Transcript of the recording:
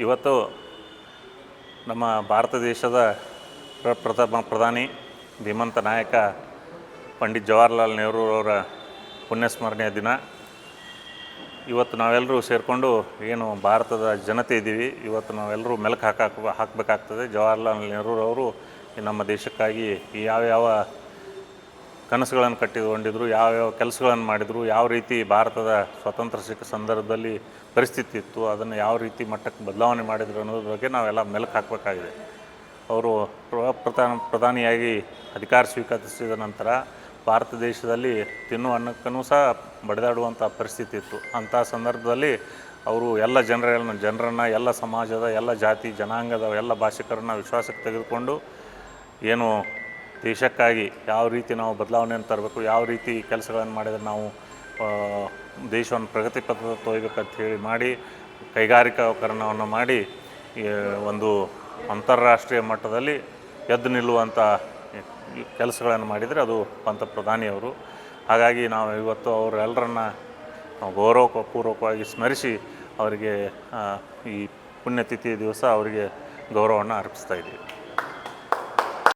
ಇವತ್ತು ನಮ್ಮ ಭಾರತ ದೇಶದ ಪ್ರಥಮ ಪ್ರಧಾನಿ ಧೀಮಂತ ನಾಯಕ ಪಂಡಿತ್ ಜವಾಹರ್ಲಾಲ್ ನೆಹರು ಅವರ ಪುಣ್ಯಸ್ಮರಣೆಯ ದಿನ. ಇವತ್ತು ನಾವೆಲ್ಲರೂ ಸೇರಿಕೊಂಡು ಏನು ಭಾರತದ ಜನತೆ ಇದ್ದೀವಿ, ಇವತ್ತು ನಾವೆಲ್ಲರೂ ಮೆಲುಕು ಹಾಕಬೇಕಾಗ್ತದೆ. ಜವಾಹರ್ಲಾಲ್ ನೆಹರು ಅವರು ನಮ್ಮ ದೇಶಕ್ಕಾಗಿ ಯಾವ್ಯಾವ ಕನಸುಗಳನ್ನು ಕಟ್ಟಿಕೊಂಡಿದ್ರು, ಯಾವ್ಯಾವ ಕೆಲಸಗಳನ್ನು ಮಾಡಿದರು, ಯಾವ ರೀತಿ ಭಾರತದ ಸ್ವಾತಂತ್ರ್ಯ ಸಿಕ್ಕ ಸಂದರ್ಭದಲ್ಲಿ ಪರಿಸ್ಥಿತಿ ಇತ್ತು, ಅದನ್ನು ಯಾವ ರೀತಿ ಮಟ್ಟಕ್ಕೆ ಬದಲಾವಣೆ ಮಾಡಿದರು ಅನ್ನೋದ್ರ ಬಗ್ಗೆ ನಾವೆಲ್ಲ ಮೆಲುಕು ಹಾಕಬೇಕಾಗಿದೆ. ಅವರು ಪ್ರಧಾನಿಯಾಗಿ ಅಧಿಕಾರ ಸ್ವೀಕರಿಸಿದ ನಂತರ ಭಾರತ ದೇಶದಲ್ಲಿ ತಿನ್ನುವ ಅನ್ನಕ್ಕೂ ಸಹ ಬಡಿದಾಡುವಂಥ ಪರಿಸ್ಥಿತಿ ಇತ್ತು. ಅಂಥ ಸಂದರ್ಭದಲ್ಲಿ ಅವರು ಎಲ್ಲ ಜನರನ್ನು ಎಲ್ಲ ಸಮಾಜದ ಎಲ್ಲ ಜಾತಿ ಜನಾಂಗದ ಎಲ್ಲ ಭಾಷಿಕರನ್ನು ವಿಶ್ವಾಸಕ್ಕೆ ತೆಗೆದುಕೊಂಡು ಏನು ದೇಶಕ್ಕಾಗಿ ಯಾವ ರೀತಿ ನಾವು ಬದಲಾವಣೆಯನ್ನು ತರಬೇಕು, ಯಾವ ರೀತಿ ಕೆಲಸಗಳನ್ನು ಮಾಡಿದರೆ ನಾವು ದೇಶವನ್ನು ಪ್ರಗತಿ ಪಥದತ್ತ ಒಯ್ಬೇಕಂತ ಹೇಳಿ ಮಾಡಿ ಕೈಗಾರಿಕಾಕರಣವನ್ನು ಮಾಡಿ ಒಂದು ಅಂತಾರಾಷ್ಟ್ರೀಯ ಮಟ್ಟದಲ್ಲಿ ಎದ್ದು ನಿಲ್ಲುವಂಥ ಕೆಲಸಗಳನ್ನು ಮಾಡಿದರೆ ಅದು ಪ್ರಧಾನಿಯವರು. ಹಾಗಾಗಿ ನಾವು ಇವತ್ತು ಅವರೆಲ್ಲರನ್ನ ಗೌರವಪೂರ್ವಕವಾಗಿ ಸ್ಮರಿಸಿ ಅವರಿಗೆ ಈ ಪುಣ್ಯತಿಥಿ ದಿವಸ ಅವರಿಗೆ ಗೌರವವನ್ನು ಅರ್ಪಿಸ್ತಾ ಇದ್ದೀವಿ.